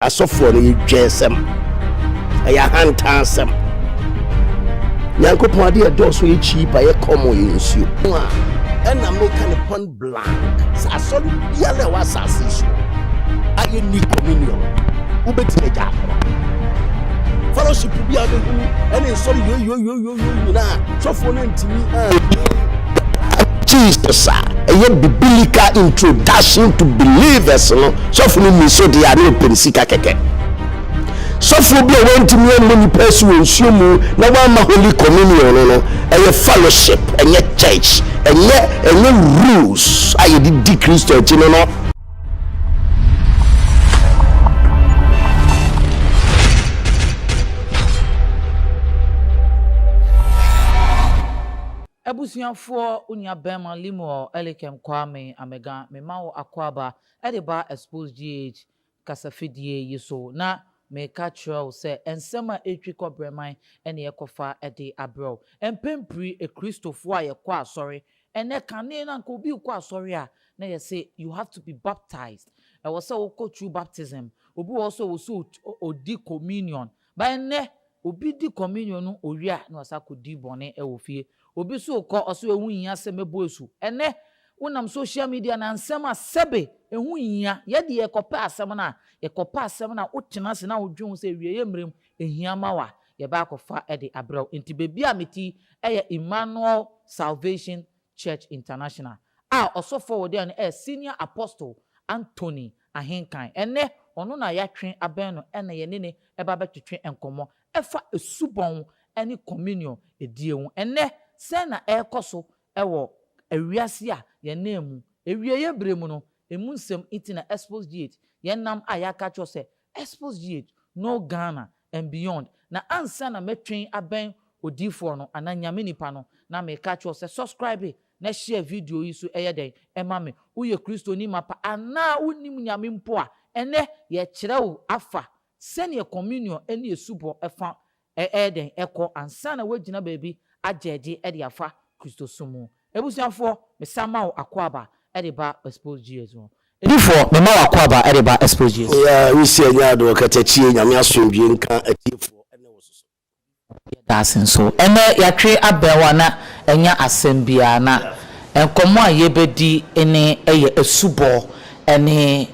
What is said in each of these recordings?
asofo no yedwesem aya hantansem Yankopon ade edoso ye cheap aye komo ye nsuo na make an point blank sa solid biale wa asase aye ni communion ubeti eja fellowship bi abehu ene sorry yo na so for no ntimi Jesus a biblical introduction to believers no so for me so they are open sika keke so for be want to me money person nsuo mu na wa ma holy communion no a fellowship enye church enye rules aye di Christian chino no Ebusianfo unya bema limo elikem kwame amega memawo akwaba edeba Xposed GH kasafidie yeso na me catch se ensema etwi kobreman ene yekofa ede abro empempri e Christopher ye kwa asori ene kane na nko bi kwa asori a na ye say you have to be baptized e was say wo true baptism obi also wo so odi communion ba ne obi di communion no owia na wasa kodi bone e wo fie obi so ko oso ehu hia se mebo esu ene wonam social media na nsem asebe ehu hia ye de yekopa asem na wotena se na wodwun se wieye mrem ehia mawa ye ba kofa e de abraw enti bebi ameti eye Emmanuel Salvation Church International osofo wo de na senior apostle Anthony Ahenkan ene ono na yatwen aben no ene ye nene e ba betwetwe enkomo efa esubon ene communion ediewu ene se na ekoso ewo awiase a ye nemu ewieye bremu no emunsem itina Xposed GH ye nam ayaka cho se Xposed GH no Ghana and beyond na ansa na metwen aben odifo no ananyame nipa no na me ka cho se subscribe na share video yi so eyeden ema me uye Kristo ni mapa ana unim nyame mpo a ene ye kire wo afa senior communion ene esubo efa eden eko ansa na wagina baby ajeje ede afa Kristo sumu ebusianfo mesama wo akwaba ede ba Xposed GH no edifo me ma wo akwaba ede ba Xposed GH ya wisi anya do katachie nyame asomdwe nka atifo ene wososo dasin so ene yatwe abewa na enya asembia na enkomo a yebedi ene eye esubo ene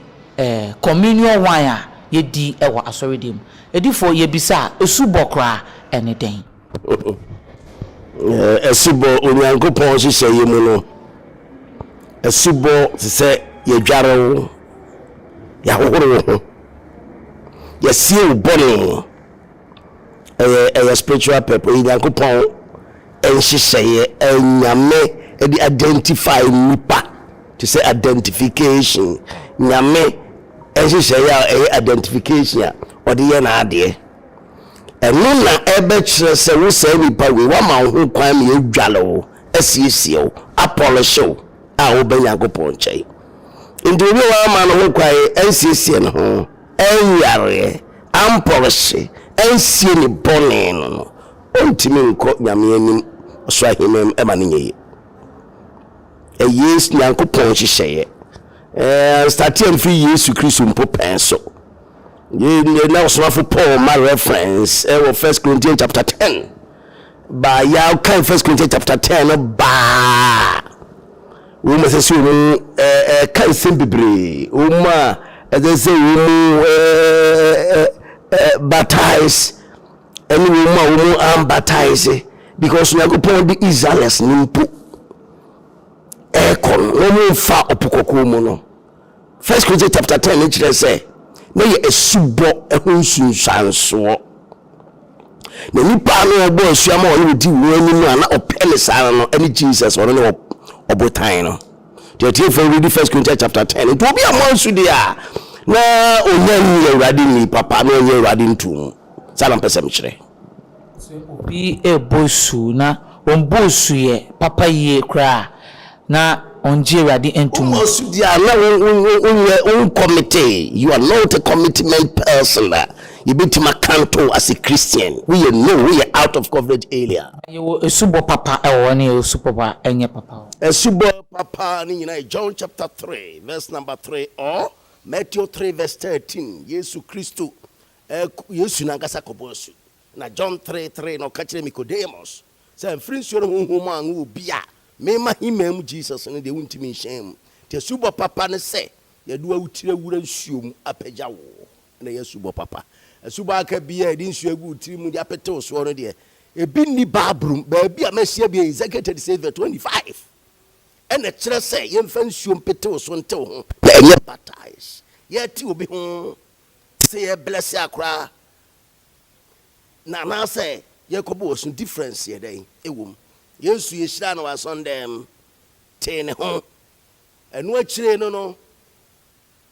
communion wine a yedi ewa asoredem edifo yebisa esubo kra ene den esubo onyankopon hyehyɛ mu no esubo se yedware wo yahohoro ho yesie wo bone spiritual purpose onyankopon enhyehyɛ enyame edi identify nipa to say identification nyame enhyehyɛ identification odi ye na ade enu na ebe kire se wo say nipa we wa ma ho kwan me edwale wo asiesie wo apolish wo a wo banyankopon kyai ndi obi wa ma no ho kwan asiesie no ho enyare ampolish ensie ni bone no ontimi nko nyame anim so ahemem ema ne nyeye yes nyankopon hyehyɛ start and free Yesu Kristo mpo penso ye na osofo Paul my reference for 1 Corinthians chapter 10 ba ya kan 1 Corinthians chapter 10 ba wo mesese wo kan sembebre wo ma they say wo baptize and wo am baptize because nyankopon be Israelites nimpo ekon wo fa opokoko mu no 1 Corinthians chapter 10 it say na ye esubo ehunsunsanso na nipa no obo asuama o di wani mu ana opele sara no ani Jesus ono ne obotan no the for read 1 Corinthians chapter 10 it will be a monsu dia na onyan ye urade ni papa na onyan urade ntu salam pesem kire obi ebosu na onbosu ye papa ye kra na onje urade entu monsu dia na on committee you are not a commitment person you be to makanto as a Christian we are out of coverage area you esubo papa ewo ne esubo papa enye papa esubo papa ni na John chapter 3 verse number 3 or Matthew 3 verse 13 Yesu Kristo Yesu nankasa kɔbɔsu na John 3:3 no ka kyerɛ Nicodemus sɛ mfiri nsuo no honhom a ngo bia mema himam Jesus no de wontimi nhyɛn mu te subɔ papa ne sɛ yɛde awutire wura nsuo mu apagya wo na Yesu bɔ papa subɔ aka bia de nsuo agu wutire mu de apetew so no de ebi ni babrum baabi a mahyia bia Ezekiel 37:25 ɛna kyerɛ sɛ yɛmfa nsuo mpetew so ntew ho na ɛnyɛ baptize yɛti obi ho sɛ yɛ bless akora na na sɛ yɛkɔbɔ so difference yɛ dɛn ɛwom Yesu yɛhyira no wasɔndɛm te ne ho ɛno akyire no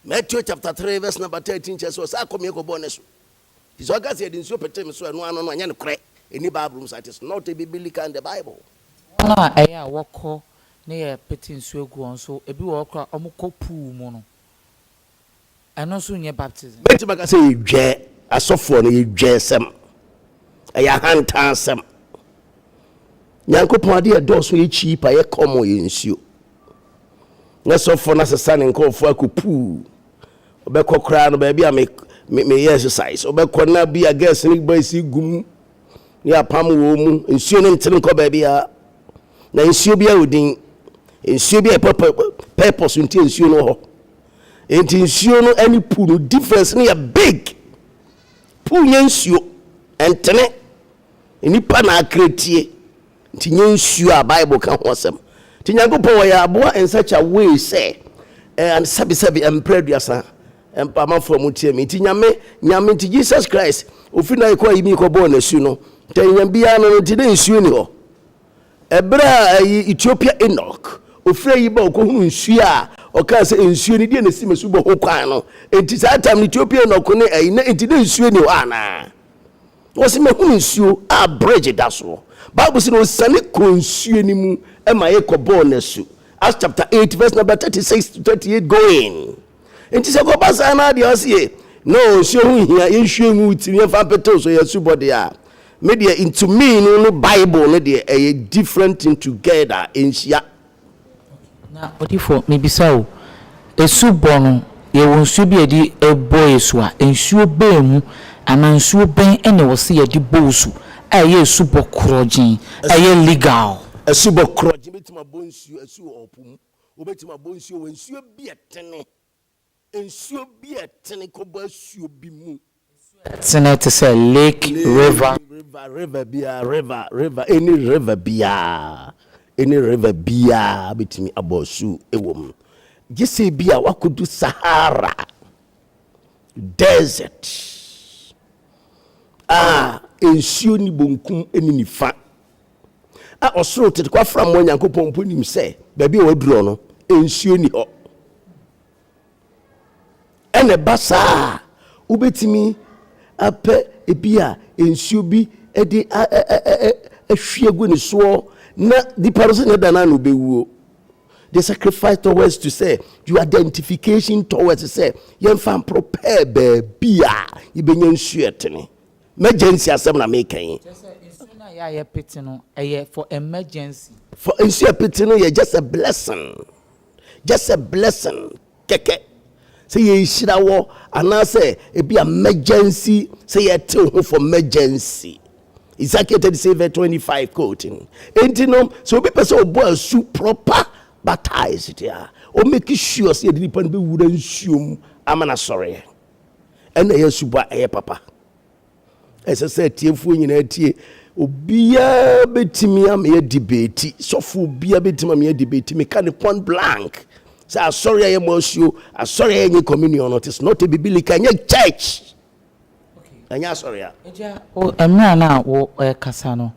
Matthew chapter 3 verse number 13 kyerɛ sɛ ɔsa akɔm yɛkɔbɔ ne so nti sɛ ɔka sɛ yɛde nsuo pete me so ɛno ano no anyɛ no korɛ ɛni babrum sɛ it is not a biblical in the Bible. Wɔn a ɛyɛ a wɔkɔ ne yɛ pete nsuo gu wɔn so ebi wɔ hɔ koraa ɔmo kɔ pool mu no ɛno nso nyɛ baptism. Bɛtumi aka sɛ yɛdwɛ asɔfoɔ no yɛdwɛ sɛm ɛyɛ ahantan sɛm Nyankopɔn ade ɛdɔɔso yɛkyi pa yɛkɔmɔ yɛ nsuo na sɔfoɔ no asesa ne nkɔɔfoɔ akɔ pool ɔbɛkɔ koraa no baabi a meyɛ exercise ɔbɛkɔ na bi a gas ne ba si gum ne apam wɔ mu nsuo no ntere nkɔ baabi a na nsuo bi a odin nsuo bi a purpose nti nsuo no hɔ enti nsuo no any pool no difference ne yɛ big pool nyɛ nsuo ɛntene nipa na akretie nti nyɛ nsuo a Bible ka ho asɛm nti Nyankopɔn wɔ yɛ aboa in such a way sɛ and sabi empreduasa empamafo mu tie me nti nyame nti Jesus Christ ofiri na ikɔ yimi kɔ bɔ na su no tanyam bia no nti ne nsuo ni hɔ ebra Ethiopia Enoch ofiri yi ba okohunu nsuo a ɔka sɛ nsuo ni die na si mesu bɔ ho kwan no nti saa time Ethiopia Enoch ne ayi na nti ne nsuo ni hɔ ana wɔsi mehunu nsuo a bridge da so Bible says no sane konsuo ni mu e ma ye kɔbɔ na su Acts chapter 8 verse number 36 to 38 going enti sɛ kɔba saa na de ɔsie no nsuo hu hia yɛhwie mu timi fa petew so yɛsu bɔde a me de into me no Bible no de a different thing together enhia na odifo me bisa o esu bɔ no ye won nsuo bi edi ɛbɔ esu a nsuo bɛn mu ana nsuo bɛn ɛna wɔ se yɛde bɔ osu aye esu bɔ krɔgyen aye legal esu bɔ krɔgyen betima bɔ nsuo esu opum obetima bɔ nsuo wɔ nsuo bi etene nsuo bi etene kɔ bɔ nsuo bi mu tene te sɛ lake river any river bia betimi abɔ su ewom gese bia wakodu Sahara desert nsuo ni bonkum eni nifa osoro tete kwa fra mo Nyankopɔn mpo nim sɛ baabi a waduro no nsuo ni hɔ ene basa ubetimi apɛ ebi a nsuo bi edi ahwie gu ne so na di person na dana no bewuo the sacrifice towards to say your identification towards say yemfa prepare baabi a ibenya nsuo etene emergency asem na make kan na ya pity no for emergency for nsuo pity no just a blessing keke say ye hira wo ana say e be emergency say ye te ho for emergency Ezekiel 37:25 quoting entino so be person obo asu proper baptized ya o make sure say the nipa no be wura nsuo mu amana sɔre ɛna yɛ suba ɛyɛ papa ɛsɛ sɛ tiefuo nyina tie obia betimi am yɛ debate sɔfo obia betimi am yɛ debate me ka ne point blank say asɔre ayɛ mo asuo asɔre ayɛ communion it is not a biblical church anya asɔre a eja o emra na wo kasa no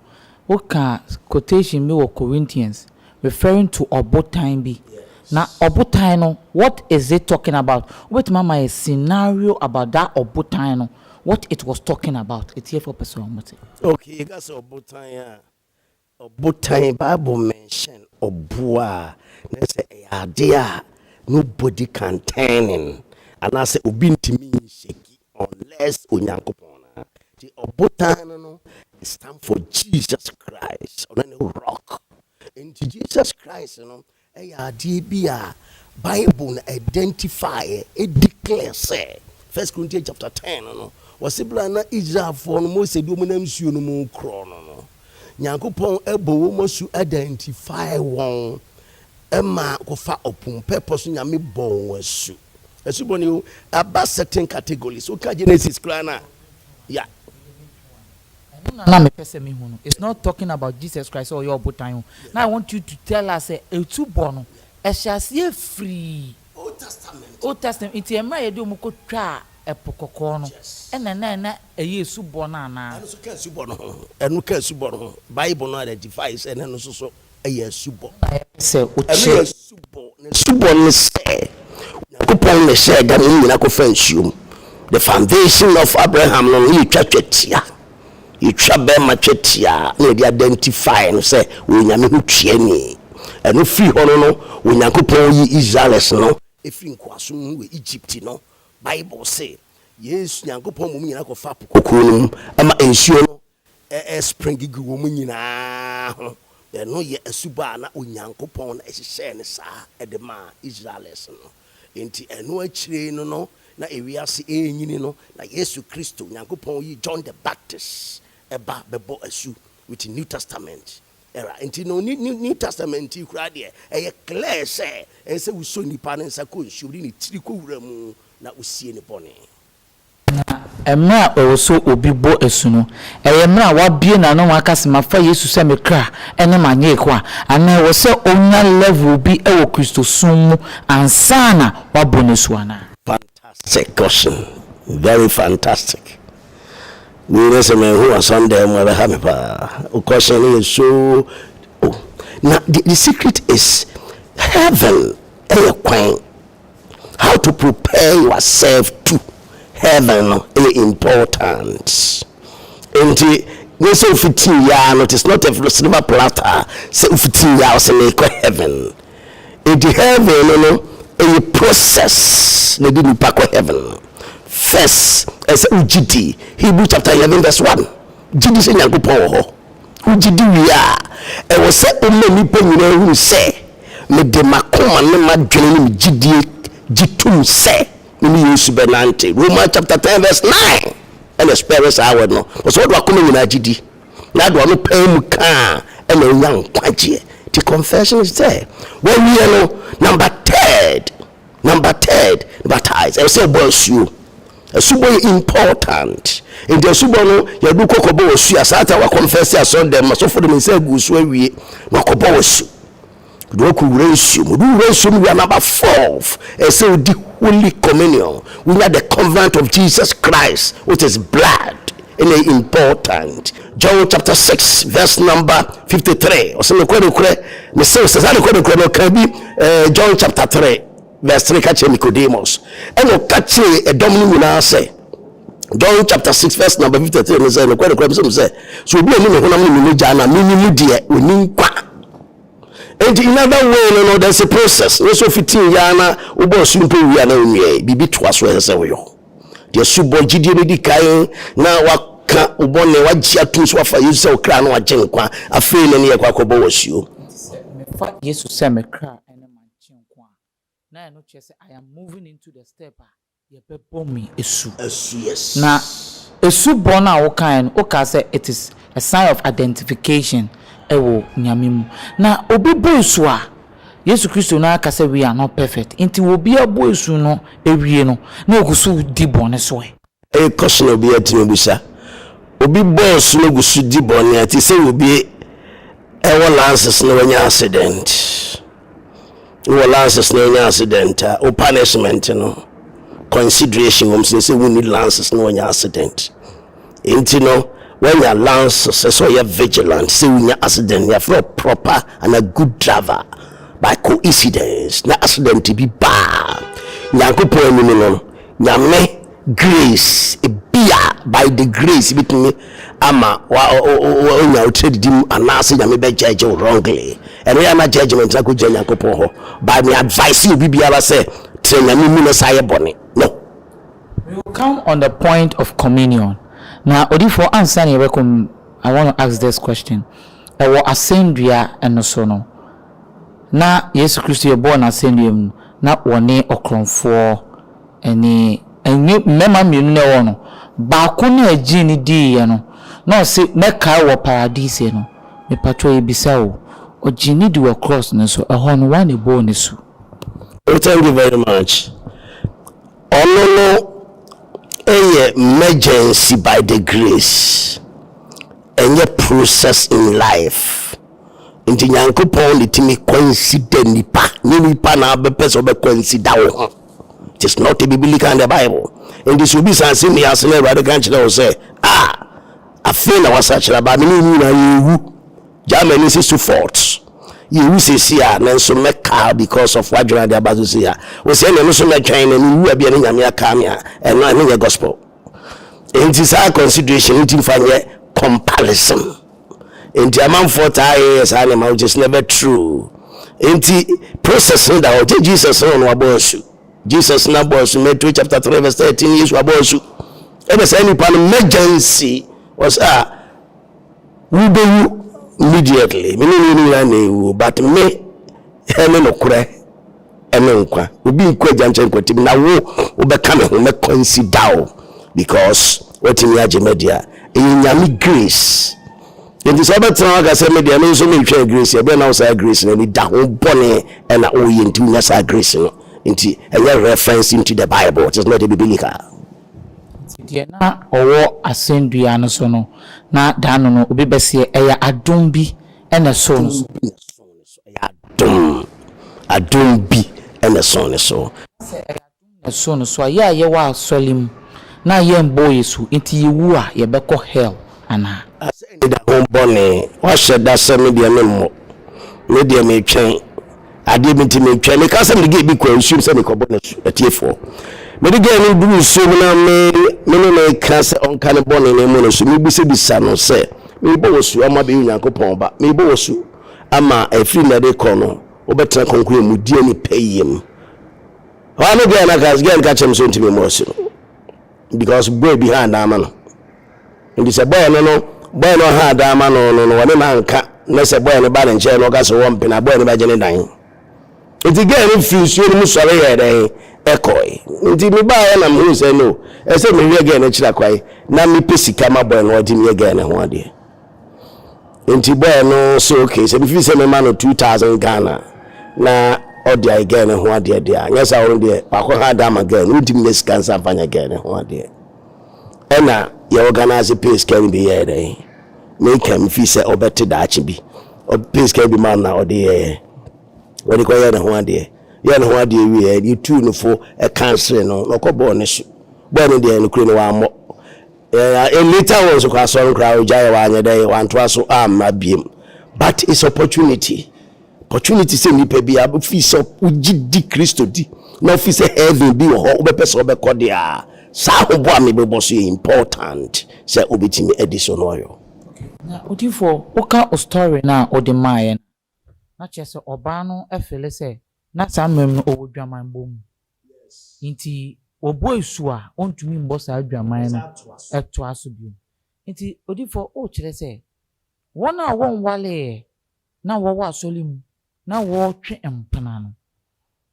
wo ka quotation me wo Corinthians referring to obotan bi na obotan no what is it talking about wait mama a scenario about that obotan no what it was talking about it's here for person okay you got obotan Bible mention obua na say ade nobody can turn in and I say obi ntimi sheki unless Onyankopon na the obotan no stand for Jesus Christ on any rock. In Jesus Christ, ade bi a Bible identify it declare say 1 Corinthians chapter 10 no was na Israel for no Moses do munam suo no mu kro no Nyankopon ebo wo mosu identify won ema ko fa opun purpose nyame bon wasu esuboni about certain categories so ka Genesis krana yeah. It's not talking about Jesus Christ or your botan. Now I want you to tell us a two bono. A shall free Old Testament. It's a my do muko tra a pococono and then a year subonana and subono Bible not identifies and then also a year subo. Say, subon say, Kupon said that in Nakofensium, the foundation of Abraham, no, you church here. You trabe machetia na dey identify and say we nyame hu twiani eno free hono no we Nyankopon yi Israelis no efiri nkwaso we Egypt no Bible say yes Nyankopon mum nyina ko fa kokoro ama ensuo no spring gi wo mu nyina ho eno ye asuba na Onyankopon na ehye ne sa edema Israelis no enti eno akire no na ewiase enyini no na Yesu Kristo Nyankopon yi John the Baptist eba bebo asu with New Testament era enti no New Testament kura de e clear say e se wo so nipa ne nsa ko nsu ni tiri ko wura mu na osie ne bone na emra o so obi bo asu no emra wa bie na no akase mafa Yesu se mekra ene manye kwa ana wo se onya level bi e wo Kristo sum ansana wa bonesu ana. Fantastic question, very fantastic. We listen who are Sunday mother have a question is so now the secret is heaven how to prepare yourself to heaven is important. And we say 15 years it is not a silver platter say 15 years in heaven. In the heaven a process they didn't pack heaven. First, as UGD, Hebrew chapter 11 verse 1. GD say Nyankopon ho. UGD we are. E was say o me nipa nyina hu say me de makoma ne madwene ne GD gitum say me Yesu benante. Romans chapter 10 verse 9. And the spirits hour no. So what akoma nyina GD. Na do no pam ka e na nya nkwaje. The confession is there. When we know number third baptized. I say boys you. A subo important in the subo no ya du kokobo osu asata wa confess ya so dem so for dem say gusu awie na kobo osu do ko wrensu mu do wrensu we are number 4 and say the holy communion we are the covenant of Jesus Christ which is blood and important. John chapter 6 verse number 53 o se me kore me say kore can be John chapter 3 verse 3 catch Nicodemus and no catch a dominion say John chapter 6 verse number 53 and say no kwere say so be no honam ni jana mi de oni kwa and in another way no there's a process so 15 yana ubo sunto wi ana onwie bibi to aso say we yo de subo gidi ni dikai na waka ubo ne wagye atum so afa Yesu se okra na wagye nkwa afei ne ye kwa akobo wasuo me fa Yesu se me kra na no chese I am moving into the step ye be bomb me esu yes na esu bona wo kan o ka say it is a sign of identification ewo nyamemu na obi bo esu a Yesu Kristo na ka say we are not perfect inti wo bia bo esu no ewie no na ogusu di bone so e question obi atinobusa obi bo esu no ogusu di bone ati say obi ewo lances no wanya accident lances no accident or punishment no consideration say we need lances no accident when your lances so you're vigilant say when your accident you are proper and a good driver by coincidence na accident to be bad Nyankopon ni no nyame grace bia by the grace between ama onya utredidim anase nyame be judge wrongly and we are not judgment na ko Nyankopon ho by me advice you bibiara say nyame mu no saye bone no. We will come on the point of communion now odifo answer na welcome. I want to ask this question ewo asendua eno so no na Yesu Kristo ye born asendua mu na wone okronfo eni mema mienu ne wo no baako na agi ni di ye no na se meka wo paradise no me patro ebisa wo ogi ni di wo cross ne so ehon no one ebo ne so. Thank you very much. No, a emergency by the grace and a process in life. Into Yankopon, the Timmy consider nipa na be person be consider. It is not a biblical in the Bible. And this will be something me as a rather country will say, I feel I was such about me, you Germany is to faults. You say see and so make car because of what you are about to see. We say no so make train and you be in your camera and not in the gospel. It is our consideration in find comparison. In the amount for years animal just never true. In the processing that Jesus on wabosu. Jesus na boss Matthew chapter 3 verse 13 years wabosu. Ever say any pan emergency was we do immediately but me no kure nkwa obi nkwa janche nkwati na wo be come ho me consider because what me age media nyame grace nti so betra ga say media no so me hwe grace e be na so grace na ni da ho bone e na o ye nti nya sa grace no nti a reference into the Bible. It is not a biblical. Na owo asendua no so no na dano no obi bese eya adom bi ene so no adom bi ene so no so so no so ya ye wa solim na ye mbo yesu nti yewu a ye beko hell ana asende da ho bone wa sheda se media memo media me twen ade bi nti me twen me ka se me ge bi kwa nsum se me ko bone atiefo me de ge ni du so na me ka se on kan bone ne mo no so me bi se bisa no se me bo wosu ama be Nyankopɔn ba me bo wosu ama afiri na de kɔ no obetra konkuru mu die ni payem wa no ge na ka ge ka chem so nti me mo so because boy behind am no ndi se boy no ha da ama no wone na nka na se boy no ba ne nche no ga so wo mpena boy no ba gene dan nti ge ni fi so ni mu sore ye den ekoi nti me ba ya na me say no e say me wie ge na kira kwai na me pesika ma boy no odi me ge na ho ade nti boy no so okay say me fi say me ma no 2000 Ghana na odi ai ge na ho ade de anya sa wo de akọ ha da ma ge no odi me sika sa fanya ge na ho ade ena ye organize pace can be here dey make am fi say obeti da achi bi pace can be man na odi ye woni ko ye na ho ade ye na ho ade wi ye di tu no fo e cancel no ko bo ne so bo ne de no kuro no wa mo later was ko aso nkra o jaye wa anya dey wan to aso biem but it's opportunity say ni pe bi ab fi so ugidi Kristo di no fi say heaven bi ho obepeso obekọ dia sa hobo am be boso important say obetimi edison oyo na odifo oka o story na odimaye na chese oba no efele say na samem no owodwaman bom nti obo esu a ontumi mbo sa adwaman no eto aso bi nti odifo o kire say wona won wale na wo wa solim na wo twe empana no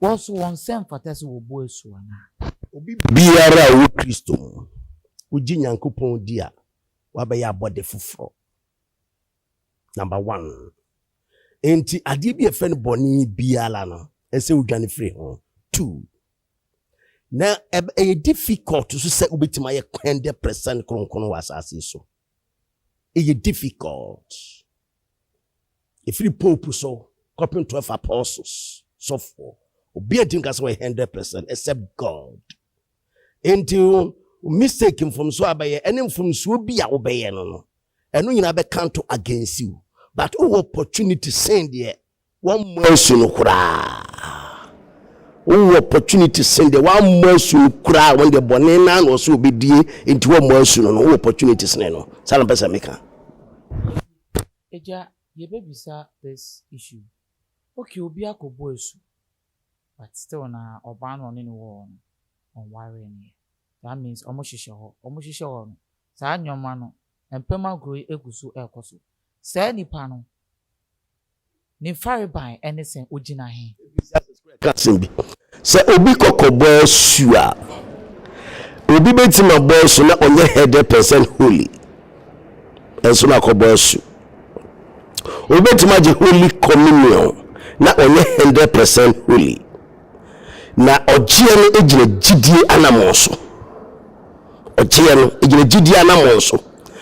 wo so won sem fatase wo bo esu na obi biara wo Kristo uji Nyankopɔn dia wa be ya bode fufuro number 1 enti ade bi efe no boni biara no ese udwane free ho 2 na e difficult to say ubetima ye 100% kronkron wasase so e difficult if you pope so copying 12 apostles so for obi adin ka say 100% except God into mistake from so abaye any from so bi a obeye no eno nyina be count against you but opportunity send there one mercy no kura opportunity send there one mercy kura when the bonena no so be die into one mercy no opportunity send no sala pesa meka eja ye bebisa this issue okay obi akobo esu but still na oba no ne wo on worrying. That means omo hihye ho no sa nyoma no empema groi egusu ekoso sa nipa no ni fariban anything ogina he kasimbi se obi kokobo sua obi betima boss na onye 100% holy enso na kobo su obi betima je holy communion na onye 100% holy na ogie no ejire gidie anamonso ogie no ejire gidie anamonso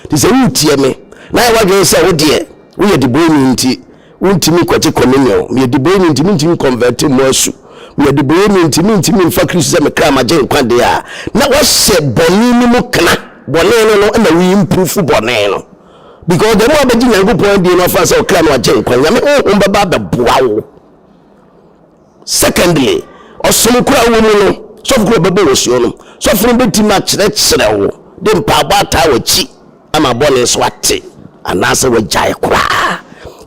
ti se wutie me na ya wage se wo de wo ye de boy nti wontimi kwache communion me de boy nti ntimi convert mo asu me de boy ntimi mfa Kristo se me kra maje nkwade a na wo se boni ni mu kana boni no na we improve boni no because the more be nyango point dey no fa se kra no aje nkwade me baba be boa wo. Secondly osomo kura wo mu no sofu kura bebe wo suo no sofu beti ma kire wo de mpa bata wo chi ama boni so ate anase wo jai kura.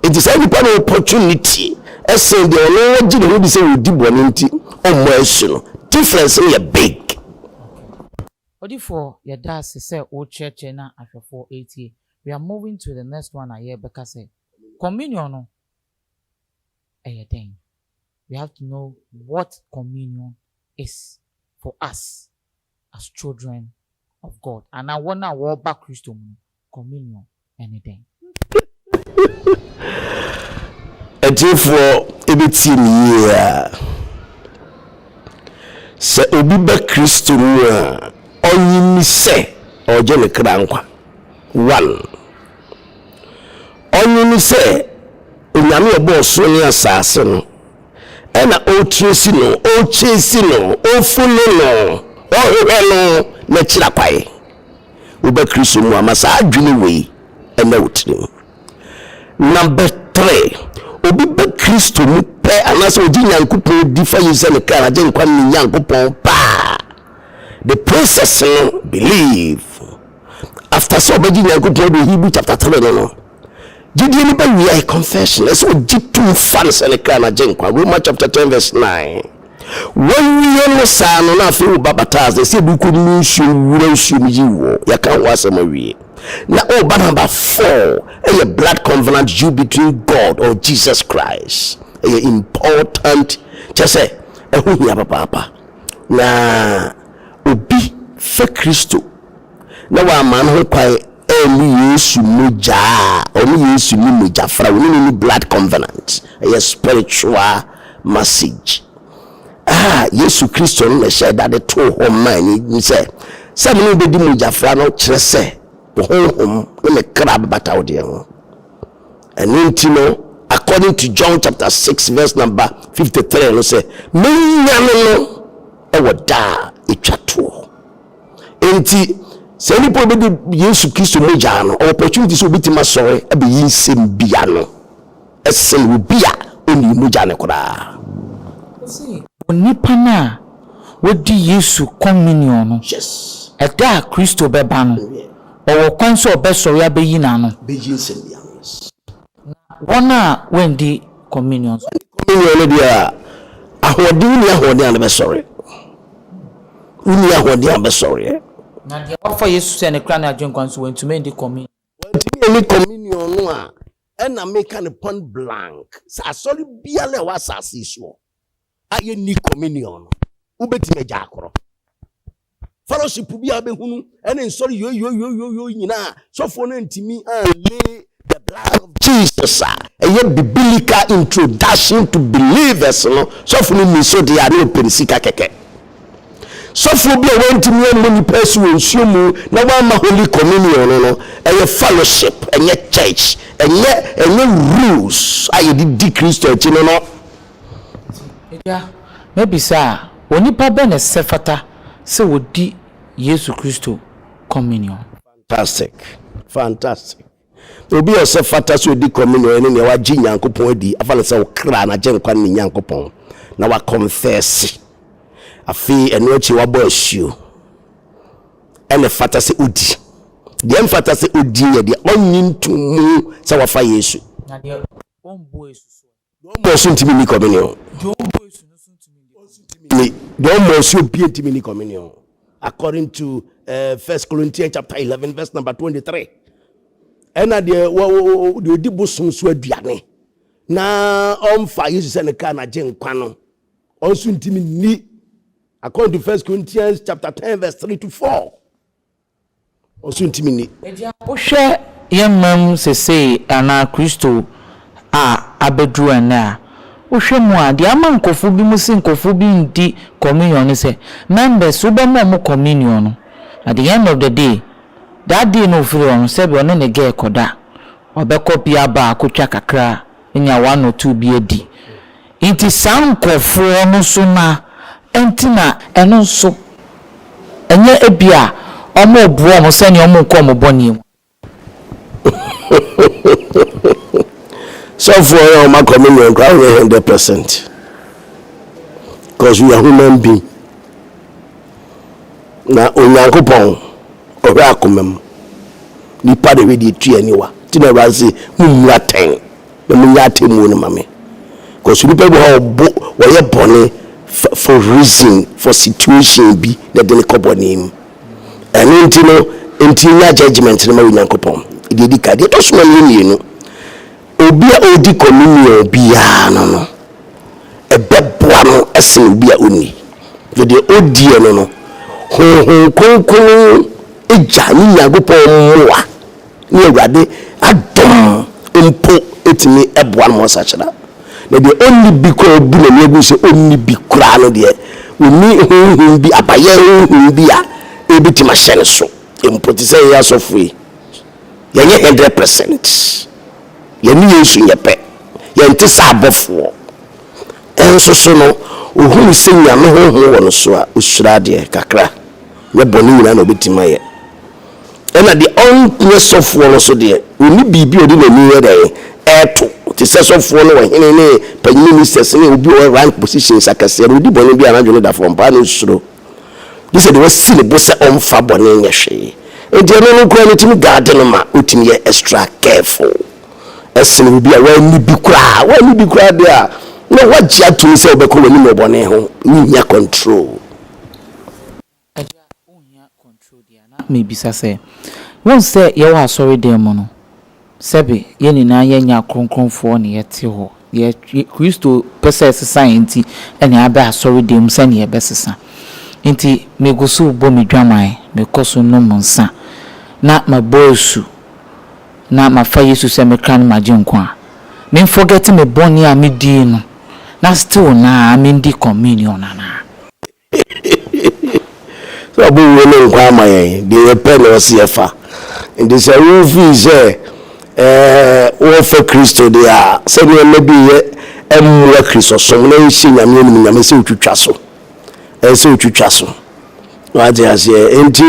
It is any kind of opportunity esen de ono gi de bi se wo di boni nti omo asu no difference is big. Odifo ya da se o church na afefo 80. We are moving to the next one aye beka say communion no thing. We have to know what communion is for us as children of God. And I want to walk back Christo communion anything. Etifo ebiti niya se obi ba Kristo mu a onyimi se oje ne krankwa 1 onyimi se onyame ebo so ne asase no ena o tresi no o chesi no o funu no o hwe no na kira kwae oba Kristo mu amasa adwene wei ena wotiri. Number 3 obi ba Kristo mu pe anase oji nyankopon di fa yise ne kra je nkwa ni nyankopon pa the process no believe after so obi nyankopon do Hebrew chapter 3 no jidi ni ba wi confession so oji tu fans ne kra na je nkwa Romans chapter 10 verse 9 when we no sa no na fe babataze se bu ko ni nsu wura nsu mi wo ya kan wasama wi na number 4 a blood covenant you between God or Jesus Christ a important just say ehu ya papa na obi fe Kristo na wa man ho kwai emi Yesu moja omi Yesu ni moja fra we ni blood covenant a spiritual message Yesu Kristo no share that the two home man ni say some no be di moja fra no kire say me crab batawde and intino according to John chapter 6 verse number 53 no say me nyame no e woda etwato enti se ni po be Yesu Kristo moja no opportunity so bitima sore e be yinsem bia no esem bia oni moja ne kora see onipa na wodi Yesu communion no yes eda Kristo beba no o kwanso obesori abeyi na no bejinsem bia yes wona when the communion dia ahodi ni ahodi an be sorry uni ahodi an be sorry na dia offer Yesu se ne kra na adwen kwanso when to make the communion when to communion no a na make an point blank sa sorry bia le wa sase so aye ni communion ubeti meja akoro fellowship bia be hunu ene sorry yo nyina so for na ntimi lay the blood of Jesus a biblical introduction to believers no so for me so they are no perisika keke so for be went to me money person nsumu na wa ma holy communion no a fellowship enye church enye rules aye di Christo chi no yeah maybe sir onipa be na sefata se wodi Yesu Kristo communion fantastic obi ose fata so di communion ni wa gi nyankopon adi afale se okra na je nkwa ni nyankopon na wa confess afi eno achi wa bo asuo ene fata se odi de fata se odi ye de onyintumu se wa fa Yesu na de ombo Yesu do mo so ntimi ni communion do ombo Yesu no so ntimi do mo so bi ntimi ni communion according to 1 Corinthians chapter 11 verse number 23 ena de di bosom so aduane na omfa Yesu se ne ka na je nkwa no onso ntimi ni according to 1 Corinthians chapter 10 verse 3 to 4. Also intimini. Ohwe yemam sese ana Kristo a abedru ana ohwe mu a de ama nkofo bi mu se nkofo bi ndi communion se members wo be mo communion no at the end of the day that day no free on se be on ne ge koda obekọ bia ba akotwa kakra nya 1 or 2 bi edi inti sankofo no so na entina eno so enye ebia omo buo omo se ni omo nko omo boni So for my communion, 100%. Because we are human beings. Na onyankopon ore akomam ni pade we di tu aniwa ti na razi mumra ten na munya temu no mame because people wo ye bone for reason for situation bi na de kobonim and enti judgment na onyankopon di ka de to so na no obi a odi communion bia no ebeboa no ese obi a oni de odi no konkon eja ni Nyankopon moa ni Awurade adom mpo etimi eboa no sachira na de only bi ko bu na egu se only bi kura no de oni bi abaye bi a ebitima hyene so mpo ti say ya sofui ye 100% ye ni Yesu yepe ye nti sa abofo enso so no ohun se Nyame honhom wo no so a osura de kakra we boni nyina na obetima ye ena the on sofo no so de oni bibi odi na ni ye de eto ti se sofo no hene ne panyin ministers ne obi o rank positions akase odi boni bi anadwo da from pa no suro this is the way sin bo se on fa boni nye hwe e de no ko ni timi garden ma otimi ye extra careful esin obi a wa ni bi kura de a no what you to say obeko wani mo boni ho nya control maybe say won say ye wa sorry dem no sebe ye ni na ye nya kronkronfo ne ye te ho ye Kristo pese science ene aba sorry dem se ne ye besesa nti me gosu bo me dwaman me koso no monsa na mabosu na mafa Yesu se me kan majinkwa me forget me boni a me di no na still na me ndi communion na so abu we no nkwa amaye de pen o sefa and this a fi say wo fa Kristo de a se ne me bi ye emwa Kristo so na isi nyame se utwitwa so se utwitwa so wa je ase enti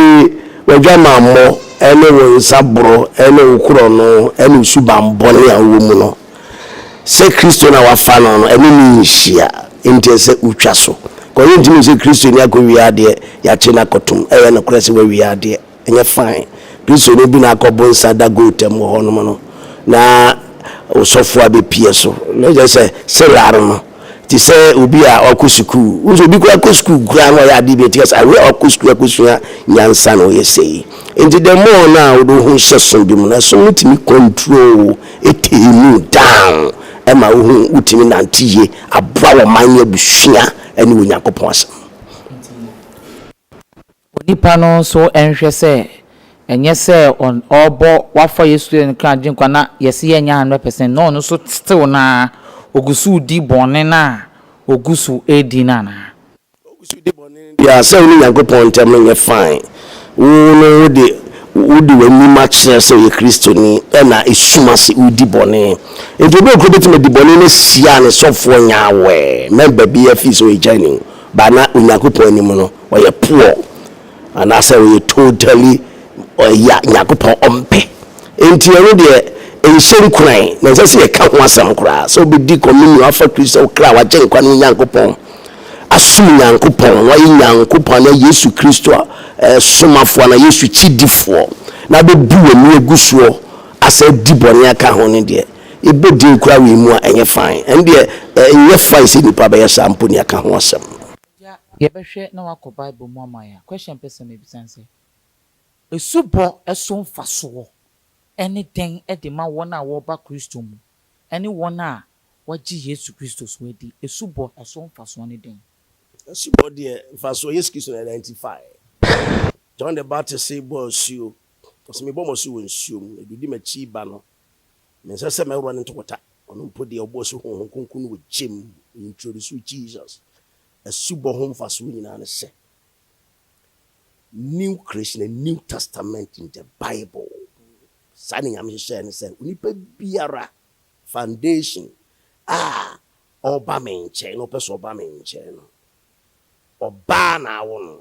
wadwa mammo ene wo sabro ene ukuro no ene subambone a wo mu no se Kristo na wafa no ene ni nhia enti se utwa so ko enti ni se Kristo ni akowi ade ya che na kotum eye na kura se wawi ade enye fine Kristo no bi na akobon sada gotem ho no no na osofo abepie so no je se laro no ti se obi a okusuku uzo bi ko akusuku gra no ya ade bi ti say we okusuku akusua nyansa no ye sei enti the more na wo do hu hyeso bi mu na so mutimi control etemu down ema wo hu utimi nantiye abra wo manye busua eni wo Yakopon asem onipa no so enhwe se enye se on obo wafọ Yesu en kan jinkwa na yesi enya 100% no no so still na ogusu di bone na ogusu edi na ogusu di bone ya se oni Yakopon tem no fine wo no udi wani match se ye Kristo ni na esumase udi bone enti be ko betima di bone na sia ne sofo nyawe member bi afi so ejani ba na Yakopon ni mu no oye poor and I say we totally ya Yakopon ompe enti ero de enhyem kuran na se ka ho asam kura so be di communion afa Kristo kra wa je nkwa no Yakopon asum Yakopon wa Yakopon na Yesu Kristo somafo na Yesu chidifo na be buwe ni egusuo asa dibone aka ho ne de ebodi nkura we mu a enye fine and de enye fine se nipa be sampo ni aka ho asam ye behwe na wako Bible mu amaya question person me bisanse esubo eso mfaso anything de ma wona wo ba Kristo mu any wona waji Yesu Kristo so edi esubo eso mfaso ne den Somebody first so yes kiss identify. John the Baptist say boss you. Because me bomo su nsum, e di me chi ba no. Me say me run into water. Ono mpo de oboso ho konkun wo gem introduce Jesus. A subo home for so nyina ne say. New creation, a New Testament in the Bible. Signing am share and say unipa biara foundation oba me nche no person oba me nche no oba na won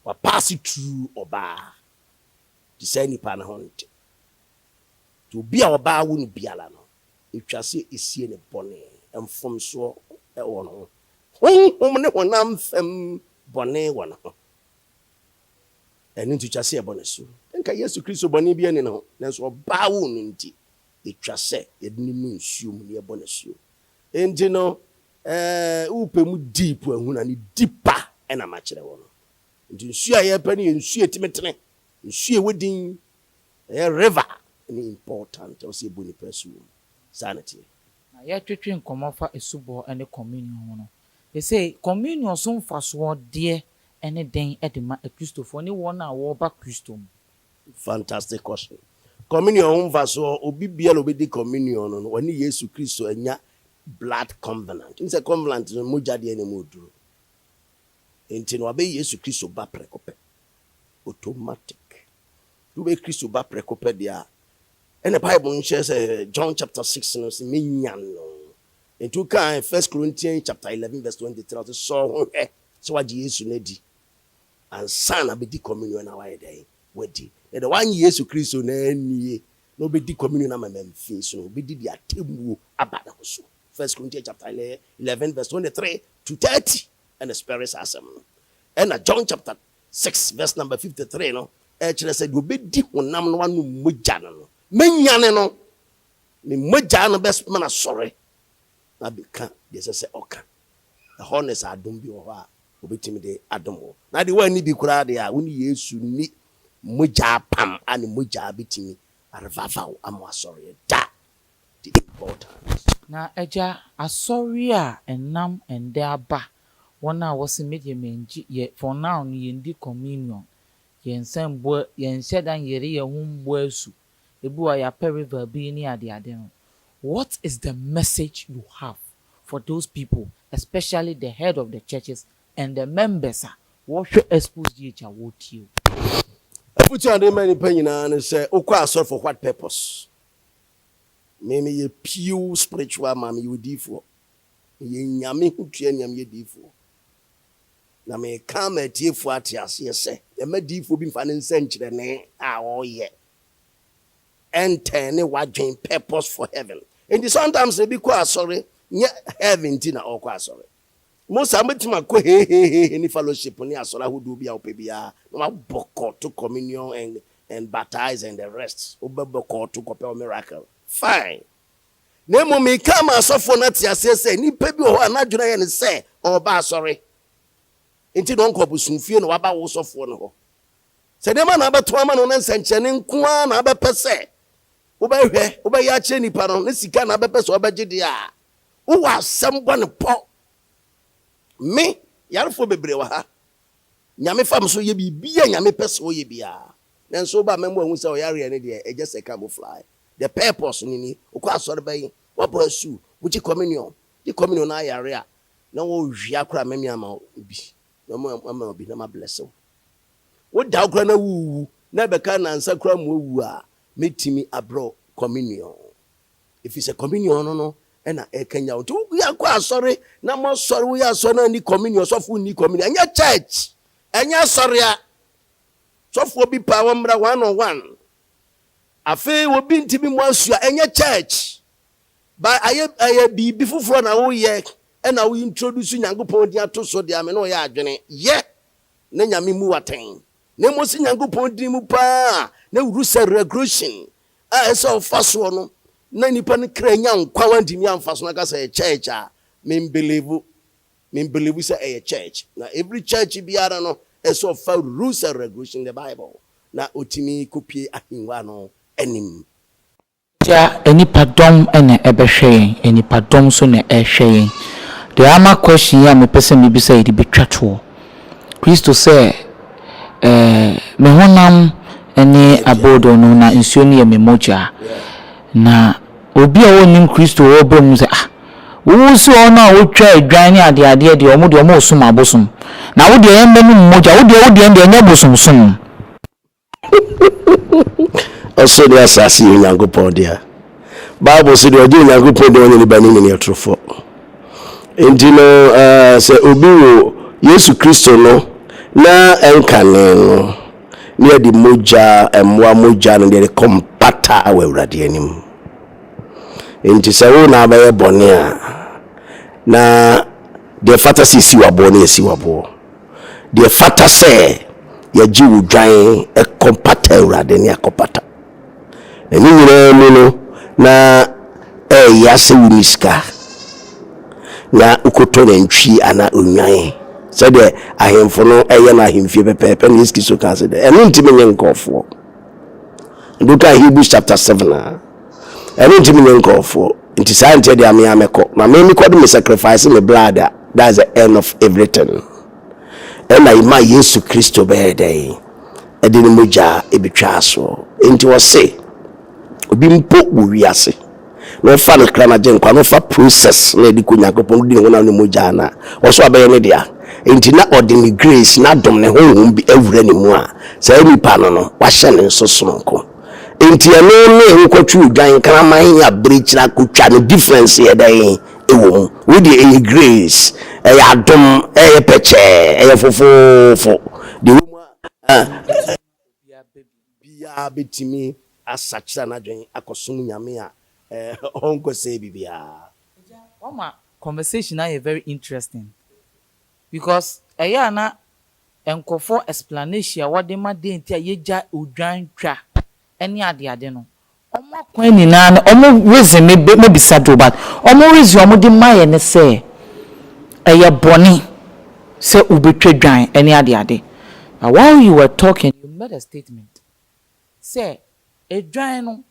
wa pass it through oba to say nipa na honte to be oba won biala no etwa se esie ne bone emfom so e won ho hom ne honam fam bone won ho enu to twa se e bone so nka Yesu Kristo bone bia ne no nanso oba wo no nti etwa se yedini mu nsuom ne bone so enti no upemu deep ahuna ni deeper ena ma kire wo no nti nsu aye pa ne nsu etimetene nsu ewodin river ni important o se boni pesu sanity na ya twetwe nkomo fa esubo ene communion no they say communion so mfaso de ene den edema Christopher ni wona wo ba Christo. Fantastic question. Communion mfaso obi bia lo be di communion no woni Yesu Kristo anya blood covenant. In say covenant no moja de ene moduro. Enti no abe Yesu Kristo ba prekope. Automatic. You be Kristo ba prekope dia. And the Bible says John chapter 6 no say menyan no. Enti kan 1 Corinthians chapter 11 verse 23 so so what Jesus na di. And son abi di communion na why dey wedi. The one Yesu Kristo na nie no be di communion na memfi so no be di atemu abada so. 1 Corinthians chapter 11 verse 23 to 30 and the spirit says and John chapter 6 verse number 53 no actually said go be di honam no wanu moja no menyane no me moja no best man sorry na be kan dey say oka the honest adom bi o ha obetimi de adom wo na de wani bi kura de a woni Yesu ni moja pam ani moja betimi arvafa amwa sorry da the important Na eja asori a enam ende aba wona wose media menji ye for now no yendi communion yensan bo yensedan yere ye humbo asu ebu ya periva bi ni ade no. What is the message you have for those people, especially the head of the churches and the members what should expose you what you put you many penina and say okwa asor for what purpose? Maybe ye pure spiritual man you di for ye nyame hutua nyame ye di for na me come atie for atiase say e ma di for bi mfa ne nsankyere ne a wo ye enter ne wadwen purpose for heaven and sometimes they be kwa sorry nye heaven ti na okwa sorry most ametima ko he ni fellowship ni asora hudu bia opebia no ma boko to communion and baptize and the rest obeboko to copel miracle fine nemo me come asofo na tiase say ni pe bi ho anadwuna ye ne say oba sorry enti don ko busunfie no waba wo sofo no ho se dem na abeto ama no nsanche ne nko na abepese obehwe obeya che nipa no ne sika na abepese obegide a wo asem ne po me yarfo bebre wa ha nyame fam so ye bibia nyame pese wo ye bia nanso ba membo ahu se o yare ne de e just camouflage the purpose ni okwa asore bayi wo brasu wuchi communion the communion na yare a na wo hwia kra memi ama obi na ama obi na ma bless wo da kra na wu na beka na nsa kra mo wu a metimi abro communion if it's a communion no ena ekenya otu ya kwa asore na mo sore wo ya so na ni communion so fu ni communion anya church anya sore a so fu obi pa wo mra 101 afi obi ntimi mo asua anya church ba aye bibi fufuro na wo ye ena wo introduce Nyankopon di ato so de ame no ya adwene ye na nyame mu waten na mo si Nyankopon di mu pa na rusa regression a eso faso no na nipa ne kra nya nkwa wandimi amfaso na ka say church a me believe say a church na every church biara no eso fa rules and regulations in the Bible na otimi kopie ahinwa no enim ja enipadom ene ebehwe enipadom so na ehwe The ama question ya me pese me bisa yidi betwa to. Christo say me honam ene abodo no na nsuo ne me moja. Na obi a wonim Christo wo bom say wo so ona wo twa adwan ne ade de omo de omo osum abosom. Na wo de yembe no moja wo de nya bosom som. Also the assassin Yankopon dia. Bible said the Yankopon de only bani ni atrofo. Enti no se obi wo Yesu Kristo no na enkane no ne di moja emwa moja no de kompata awurade anim. Enti se wo na abaye bone a na de fata si wabo na si wabo. De fata se ya ji wudwan e kompata awurade ne akopata. Eni nyina mu no na ya se wuniska na ukoto na ntwi ana onwan so de ahemfo no eye na ahemfie pepepe na iski so ka se de eno ntimi nye nkofo nduka Hebrews chapter 7 eno ntimi nye nkofo nti sa ntie de ame ameko na me kodi me sacrifice me blood that's the end of everything and I ma Yesu Kristo be dey edini moja ebetwa so nti wo se obi mpo wo wiase no fa no kra na je nkwa no fa process na ediko Yakobon di wona no moja na wo so abaye ne dia enti na ordinary grace na dom ne honhom bi awura ne mu a sa nipa no no wa hye ne nsosonko enti eno ne nkotwu dwan kraman ya breachra kotwa no difference ye dan ewo with the grace ya dom peche fofofo de wo bia betimi asachira na dwen akosum nyame a onko say bibia. One conversation now is very interesting because na enkofo explanation what they ma dey ntia yeja odwan twa ene ade no omo kwan ni na omo reason me bisa do but omo reason omo de maye ne say boni say ubetwa dwan ene ade. Now while you were talking you made a statement say edwan no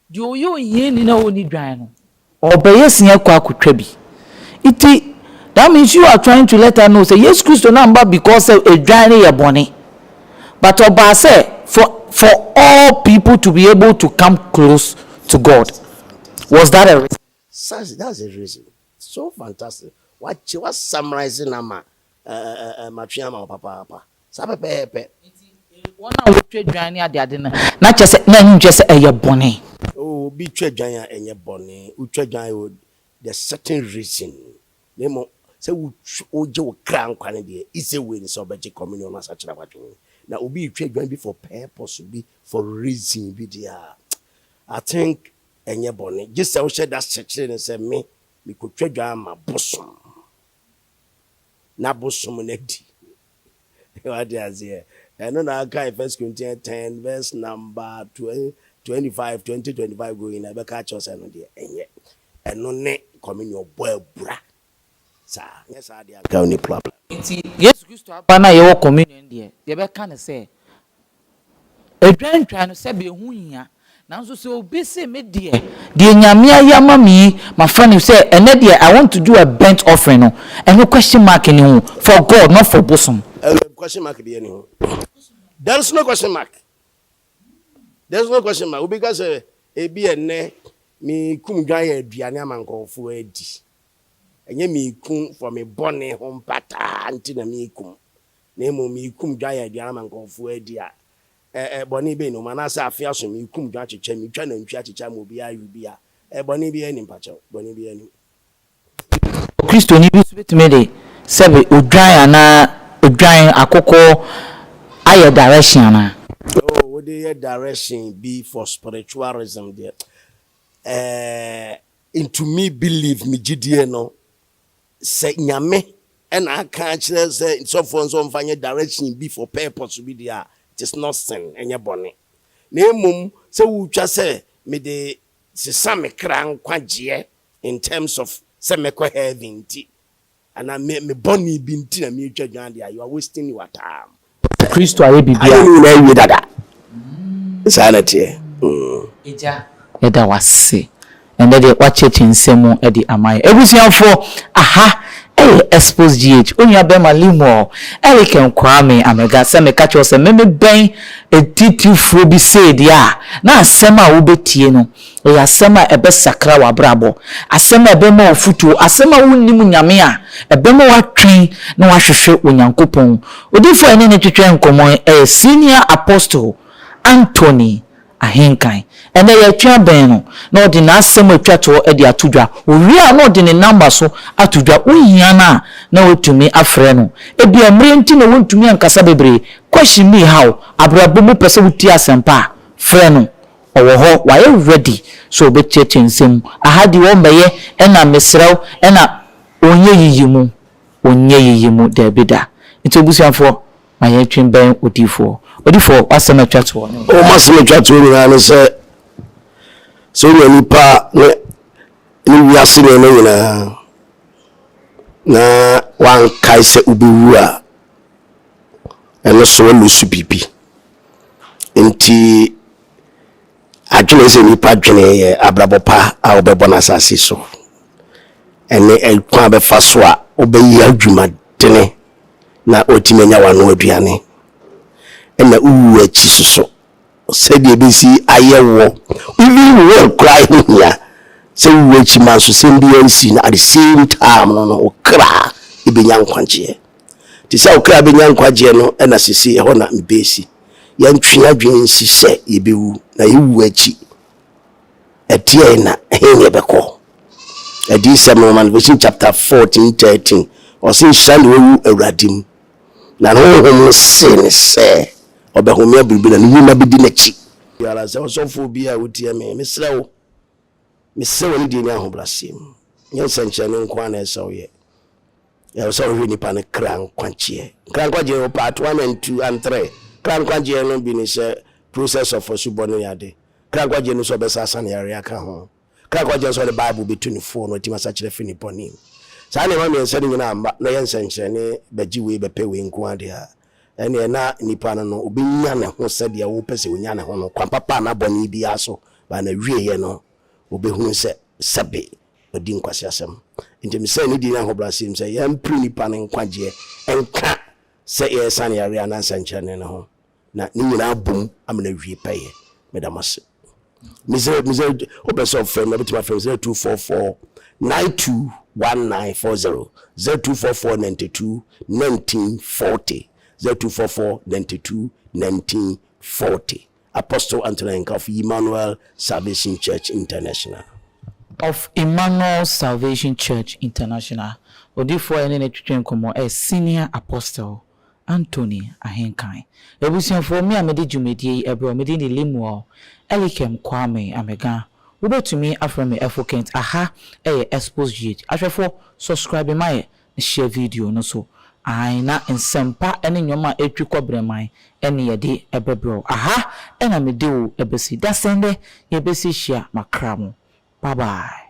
di oyo yin ni na oni dwan no obeyesia kwa akotwa bi iti. That means you are trying to let her know say yes Christo number because a drying your body. But Oba say for all people to be able to come close to God. Was that a reason? That's a reason. So fantastic. What you was summarizing ama matriama papa. Sabe pepe. One of the drying ade not just a bonny. Oh, be trade drying and your bonny. Utre drying the certain reason. Nemo say oje kran kwane de ise we ni so beje communion na sachira watwe na obi twa dwan bi for purpose bi for reason bi dia. I think enye bone just say we share that sachira and say me ko twa dwan ma bosom na bosom na di what dey here eno na aka 1 Corinthians 10 verse number 25 going na be ka chose no de enye eno ne communion boy bra. Yes, I have any problem. Yes, Christo abana ye wo communion de. Ye be kan say edwan twa no se be hu hia. Nanso se obi se me de nyame ayama mi my friend say ene de I want to do a burnt offering no. And no question mark any hu for God not for bosom. Question mark be any hu. There's no question mark. There's no question mark because e bi ene mi kum dwan ya aduane amankofo adi. Enye mi kum for me bonne hom pata anti na mi kum na emo mi kum dwa ya aduane amankofo adi a boni be no manasa afia so mi kum dwa cheche mi twa na ntwa cheche mo bia yubia boni be ani mpacho boni be ani Christo ni bi betime de sebe odwan ana odwan akoko aye direction ana what the direction be for spiritualism there into me believe me gidie no say nyame and I can't say so for some find direction be for purpose be there. It is not sin enye bone na emum say wu twa say me de sesa me kran kwagye in terms of say me ko heaven ti and me bone bi nti na me twa dwan there you are wasting your time. Christo aye bibia ayi na wi dada sanity Eja eda wase and then watch it in semo edi amai ebusian for aha Xposed GH onya bema limo Elikem Kwame Amega se me catch us me ben etitifro bi said ya na asema wo betie no e asema ebe sakra wa brabo asema ebe ma ofutu asema wonnim nyame a ebe ma watwen na wahwehwe onyankopon odifo ene ne twetwe nkomo senior apostle Anthony ahenkan ene ye twa ben no na odi na asem atwa to e de atodwa owi a na odi ne number so atodwa ohia na wotumi afre no ebi amre nti na wontumi ankasa bebre question me how abrabo mu pese wuti asempa frɛ no owo ho waye ready so obetete nsem ahadi wo meye ena mesrew ena onye yiyimu de bida nti obusuafo maye twin ben odifo asem atwa to o masem atwa to ni se so ni pa ni wiase ne nyina na wan kai se ubiwu a eno so lusu bibi nti adwene se nipa dwene ye abrabo pa a obebo na asase so ene elkwa be fa so a obeyi adwuma dene na otimenya wano aduane ena uwu achi so se de besi ayewo even we cry here se uwu achi man so se mbi ansi na at the same time no okra ibenya nkwaje ti se okra benya nkwaje no ena sisi e ho na mbesi yantwe adwene nsi se yebewu na yewu achi etie na henye beko edi Revelation chapter 14:13 or sin shall we eradim na no sin se obehomia bibi na nyuma bidi na chi yara se osofo bi a wotie me mesrewo ni di ni ahobrasem nyense nchene nkwa na eso ye ya so hwe ni pa ne kran kwanche o part 1 and 2 and 3 kran kwanche no bi ni se process of Sobolo yade kran kwanche no so besasa na yare aka ho kran kwanche so the Bible between 4 no tima sa kire fini ponim sa na ma me nse ni nyina amba na yense nchene baji we bepe we nko ade a ene na nipa no obinya ne ho sede wo pese onya ne ho no kwa papa na boni bi aso ba na wie ye no obehunu se sabe odi nkwasi asem nti me se ni di na ho brasim se ya mpri nipa ne nkwaje enka se ye san ya ria na sanchane ne ho na ni nyina bom amna wie peye medamase mize obeso friend na bitima friend 0244 921940 0244 92 1940 Apostle Anthony of Emmanuel Salvation Church International. Odifo ene ne twetwen komo senior apostle Anthony ahenkan. Ebusianfo mi amede dwumedie ebro mede ne limu Elikem Kwame Amega. Wobetumi aframe Efokent aha Xposed GH. Ahwefo subscribe my share video no so. Aina ensempa ene nyoma etwi kobreman ene yede ebebro aha ena mede wo ebesi dasende yebesi hia makramo bye bye.